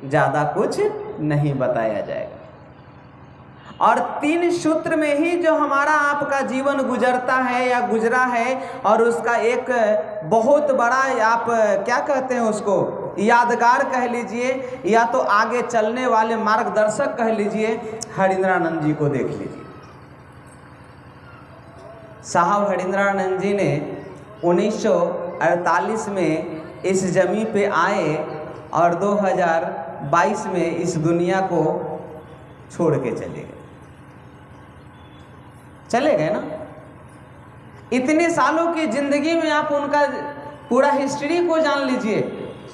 ज़्यादा कुछ नहीं बताया जाएगा। और 3 सूत्र में ही जो हमारा आपका जीवन गुजरता है या गुजरा है, और उसका एक बहुत बड़ा आप क्या कहते हैं उसको, यादगार कह लीजिए या तो आगे चलने वाले मार्गदर्शक कह लीजिए, हरिंद्रानंद जी को देख लीजिए। साहब हरिंद्रानंद जी ने 1948 में इस जमी पे आए और 2022 में इस दुनिया को छोड़ के चले गए ना। इतने सालों की ज़िंदगी में आप उनका पूरा हिस्ट्री को जान लीजिए।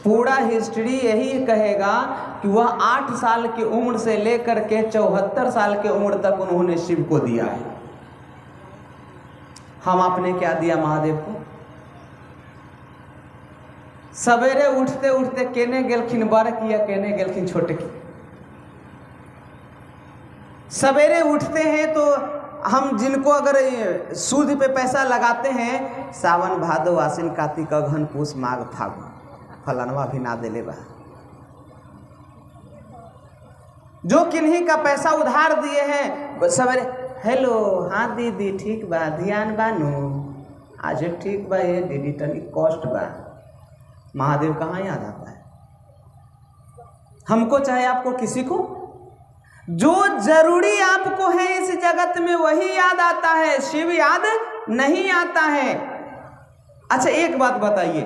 पूरा हिस्ट्री यही कहेगा कि वह 8 साल की उम्र से लेकर के 74 साल की उम्र तक उन्होंने शिव को दिया है। हम आपने क्या दिया महादेव को? सवेरे उठते उठते केने गेलखिन बड़ किया, केने गेलखिन छोटे की। सवेरे उठते हैं तो हम जिनको अगर सूद पे पैसा लगाते हैं, सावन भादो आसिन कार्तिक अघन पूस माघ फागुन, फलनवा भी ना देले बा। जो किन्हीं का पैसा उधार दिए हैं, सवेरे हेलो, हाँ दीदी ठीक बा, ध्यान बानू आज ठीक बा, ये दीदी तनी कष्ट बा। महादेव कहाँ याद आता है हमको, चाहे आपको, किसी को? जो जरूरी आपको है इस जगत में वही याद आता है, शिव याद नहीं आता है। अच्छा एक बात बताइए,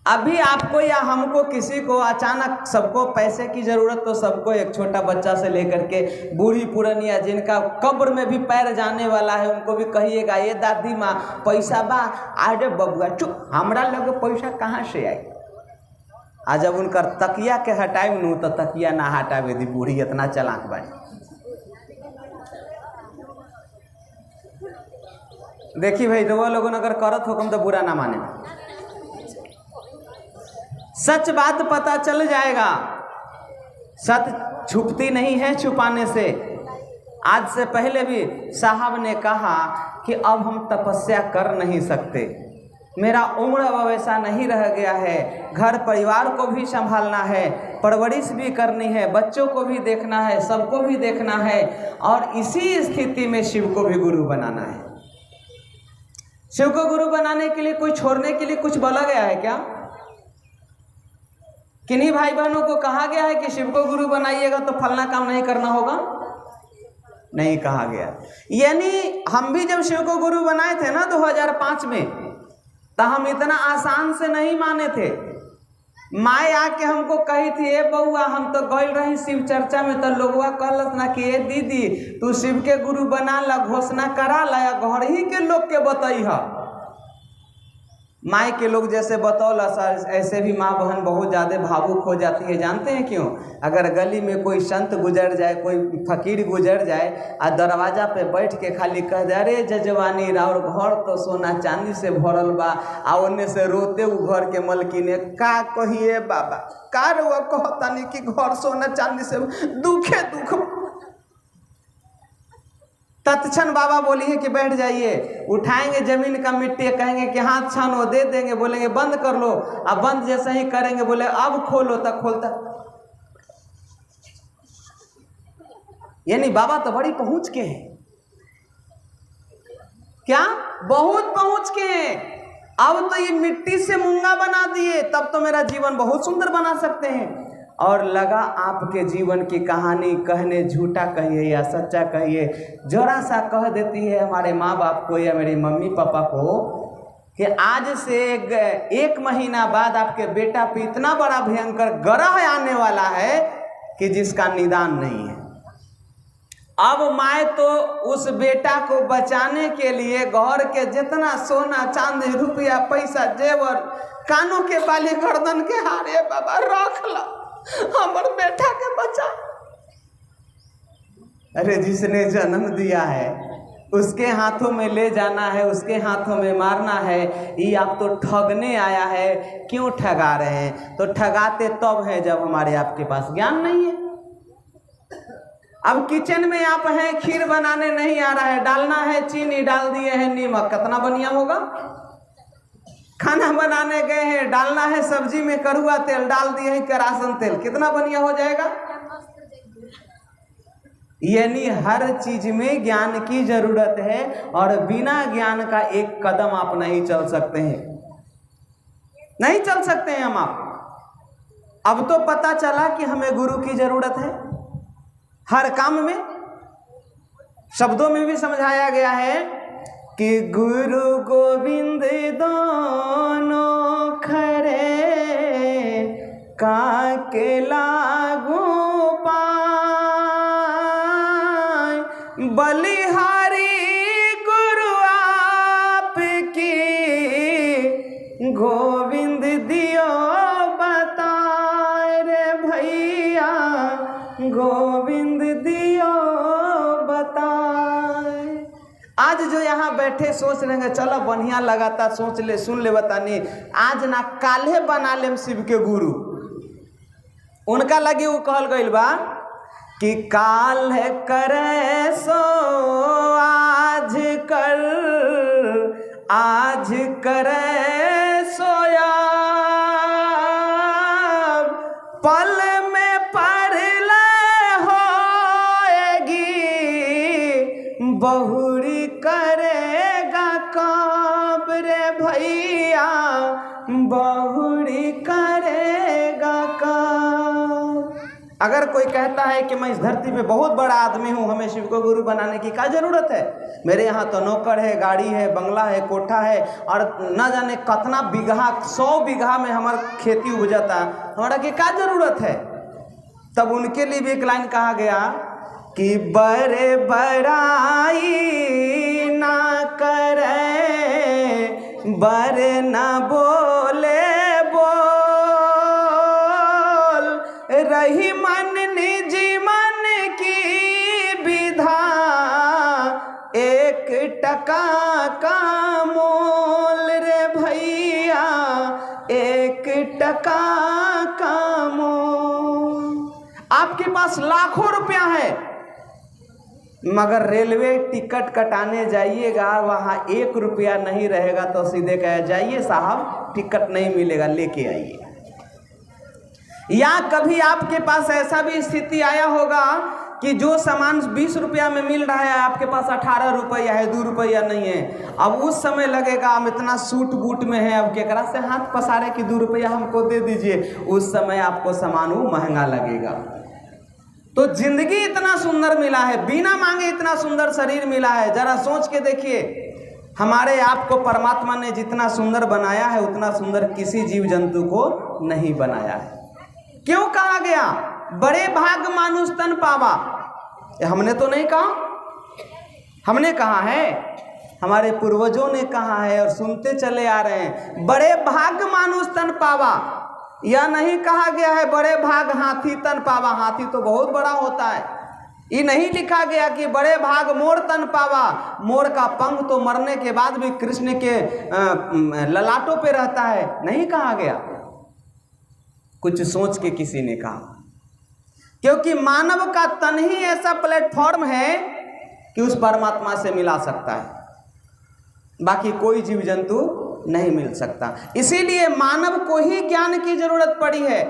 अभी आपको या हमको किसी को अचानक, सबको पैसे की जरूरत तो सबको, एक छोटा बच्चा से लेकर के बूढ़ी पुरानिया जिनका कब्र में भी पैर जाने वाला है, उनको भी कहिएगा ये दादी माँ पैसा बा, अरे बबुआ चुप, हमरा लगे पैसा कहाँ से आई। आ जब उनकर तकिया के हटाए नू तो तकिया ना हटावे दी बूढ़ी, इतना चलाक बाड़ी। देखी भाई रउआ लोगन अगर करत होकम तो बुरा ना माने, सच बात पता चल जाएगा। सच छुपती नहीं है छुपाने से। आज से पहले भी साहब ने कहा कि अब हम तपस्या कर नहीं सकते, मेरा उम्र अब वैसा नहीं रह गया है, घर परिवार को भी संभालना है, परवरिश भी करनी है, बच्चों को भी देखना है, सबको भी देखना है, और इसी स्थिति में शिव को भी गुरु बनाना है। शिव को गुरु बनाने के लिए कोई छोड़ने के लिए कुछ बोला गया है क्या? किन्हीं भाई बहनों को कहा गया है कि शिव को गुरु बनाइएगा तो फलना काम नहीं करना होगा? नहीं कहा गया। यानी हम भी जब शिव को गुरु बनाए थे ना 2005 में, तो हम इतना आसान से नहीं माने थे। माए आके हमको कही थी, ए बउआ हम तो गइल रही शिव चर्चा में, तो लोगवा कहलत ना कि ए दीदी तू शिव के गुरु बना ला, घोषणा करा ला, या घर ही के लोग के बतैहा। माँ के लोग जैसे बतौला ऐसे भी माँ बहन बहुत ज़्यादा भावुक हो जाती है। जानते हैं क्यों? अगर गली में कोई संत गुजर जाए, कोई फकीर गुजर जाए, आ दरवाजा पे बैठ के खाली कह दे, अरे जजवानी राउर घर तो सोना चांदी से भरल बा, आ ओने से रोते उ घर के मलकिन का कहिए बाबा, का रुआ कहतानी कि घर सोना चांदी से दुखे दुख। तत्क्षण बाबा बोली है कि बैठ जाइए, उठाएंगे जमीन का मिट्टी, कहेंगे कि हाथ छानो, दे देंगे, बोलेंगे बंद कर लो, अब बंद जैसे ही करेंगे बोले अब खोलो, तक खोलता। यानी बाबा तो बड़ी पहुंच के हैं, क्या बहुत पहुंच के हैं। अब तो ये मिट्टी से मूंगा बना दिए, तब तो मेरा जीवन बहुत सुंदर बना सकते हैं। और लगा आपके जीवन की कहानी कहने, झूठा कहिए या सच्चा कहिए, जरा सा कह देती है हमारे माँ बाप को या मेरे मम्मी पापा को कि आज से 1 महीना बाद आपके बेटा पे इतना बड़ा भयंकर ग्रह आने वाला है कि जिसका निदान नहीं है। अब माए तो उस बेटा को बचाने के लिए घर के जितना सोना चांदी रुपया पैसा जेवर, कानों के बाली, गर्दन के हारे, बाबा रख ला, हमर बेटा के बचा। अरे जिसने जन्म दिया है उसके हाथों में ले जाना है, उसके हाथों में मारना है। ये आप तो ठगने आया है, क्यों ठगा रहे हैं? तो ठगाते तब है जब हमारे आपके पास ज्ञान नहीं है। अब किचन में आप हैं, खीर बनाने नहीं आ रहा है, डालना है चीनी, डाल दिए हैं नीमक, कितना बढ़िया होगा। खाना बनाने गए हैं, डालना है सब्जी में कड़ुआ तेल, डाल दिए हैं केरासन तेल, कितना बढ़िया हो जाएगा। यानी हर चीज में ज्ञान की जरूरत है, और बिना ज्ञान का एक कदम आप नहीं चल सकते हैं, नहीं चल सकते हैं हम आप। अब तो पता चला कि हमें गुरु की जरूरत है हर काम में। शब्दों में भी समझाया गया है कि गुरु गोविंद दोनों खरे, काके लागू पाए, बलिहारी गुरु आपकी, गोविंद दियो बताए रे भैया, गोविंद दियो बताए। आज जो यहाँ बैठे सोच रहे हैं चलो बढ़िया लगाता, सोच ले सुन ले बतानी, आज ना काल्हे बना लेम शिव के गुरु। उनका लगे वो कहल गइल बा कि काल है करे सो आज कर, आज करे सोया, पल में परले होएगी, बहुरी करेगा कब रे भैया, बहुरी करेगा कब। अगर कोई कहता है कि मैं इस धरती पे बहुत बड़ा आदमी हूँ, हमें शिव को गुरु बनाने की क्या जरूरत है, मेरे यहाँ तो नौकर है, गाड़ी है, बंगला है, कोठा है, और न जाने कितना बीघा 100 बीघा में हमार खेती उपजता, हमारा की क्या जरूरत है। तब उनके लिए भी एक लाइन कहा गया कि बड़े बड़ाई ना करे, बड़े न बोले बोल, रही मन निजी मन की विधा, एक टका का मोल रे भैया, एक टका का मोल। आपके पास लाखों रुपया है, मगर रेलवे टिकट कटाने जाइएगा, वहाँ 1 रुपया नहीं रहेगा तो सीधे कह जाइए साहब टिकट नहीं मिलेगा, लेके आइए। या कभी आपके पास ऐसा भी स्थिति आया होगा कि जो सामान 20 रुपया में मिल रहा है, आपके पास 18 रुपया है, 2 रुपया नहीं है। अब उस समय लगेगा हम इतना सूट बूट में है, अब केकरा से हाथ पसारे कि 2 रुपया हमको दे दीजिए, उस समय आपको सामान वो महंगा लगेगा। तो जिंदगी इतना सुंदर मिला है, बिना मांगे इतना सुंदर शरीर मिला है। जरा सोच के देखिए, हमारे आप को परमात्मा ने जितना सुंदर बनाया है उतना सुंदर किसी जीव जंतु को नहीं बनाया है। क्यों कहा गया बड़े भाग मानुष तन पावा? हमने तो नहीं कहा, हमने कहा है, हमारे पूर्वजों ने कहा है और सुनते चले आ रहे हैं, बड़े भाग मानुष तन पावा। यह नहीं कहा गया है बड़े भाग हाथी तन पावा, हाथी तो बहुत बड़ा होता है। ये नहीं लिखा गया कि बड़े भाग मोर तन पावा, मोर का पंख तो मरने के बाद भी कृष्ण के ललाटों पे रहता है, नहीं कहा गया। कुछ सोच के किसी ने कहा, क्योंकि मानव का तन ही ऐसा प्लेटफॉर्म है कि उस परमात्मा से मिला सकता है, बाकी कोई जीव जंतु नहीं मिल सकता। इसीलिए मानव को ही ज्ञान की जरूरत पड़ी है।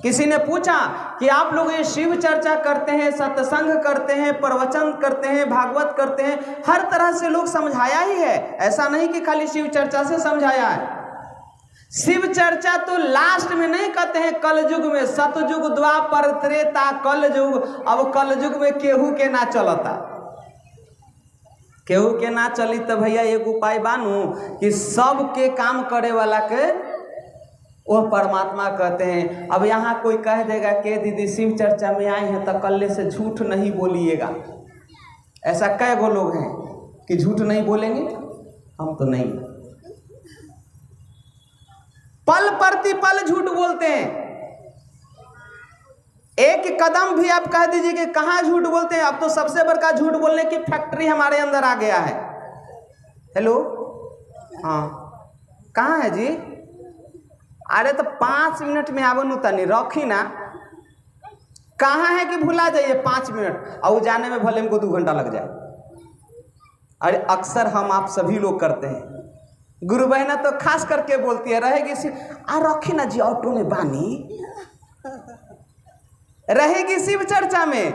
किसी ने पूछा कि आप लोग ये शिव चर्चा करते हैं, सत्संग करते हैं, प्रवचन करते हैं, भागवत करते हैं, हर तरह से लोग समझाया ही है, ऐसा नहीं कि खाली शिव चर्चा से समझाया है। शिव चर्चा तो लास्ट में नहीं कहते हैं कलयुग में, सतयुग द्वापर त्रेता कलयुग। अब कलयुग में केहू के ना चलता, केहू के ना चली तो भैया एक उपाय बानू कि सबके काम करे वाला के वो परमात्मा कहते हैं। अब यहाँ कोई कह देगा कि दीदी शिव चर्चा में आए हैं तो कल्ले से झूठ नहीं बोलिएगा, ऐसा कई गो लोग हैं कि झूठ नहीं बोलेंगे, हम तो नहीं, पल प्रतिपल झूठ बोलते हैं। एक कदम भी आप कह दीजिए कि कहाँ झूठ बोलते हैं। अब तो सबसे बड़का झूठ बोलने की फैक्ट्री हमारे अंदर आ गया है। हेलो, हाँ कहाँ है जी? अरे तो 5 मिनट में आवनु तनी रखी ना, कहाँ है कि भुला जाइए 5 मिनट, और जाने में भले हमको 2 घंटा लग जाए। अरे अक्सर हम आप सभी लोग करते हैं, गुरु बहना तो खास करके बोलती है, रहेगी शिव आ रखी ना जी ऑटो में बानी, रहेगी शिव चर्चा में।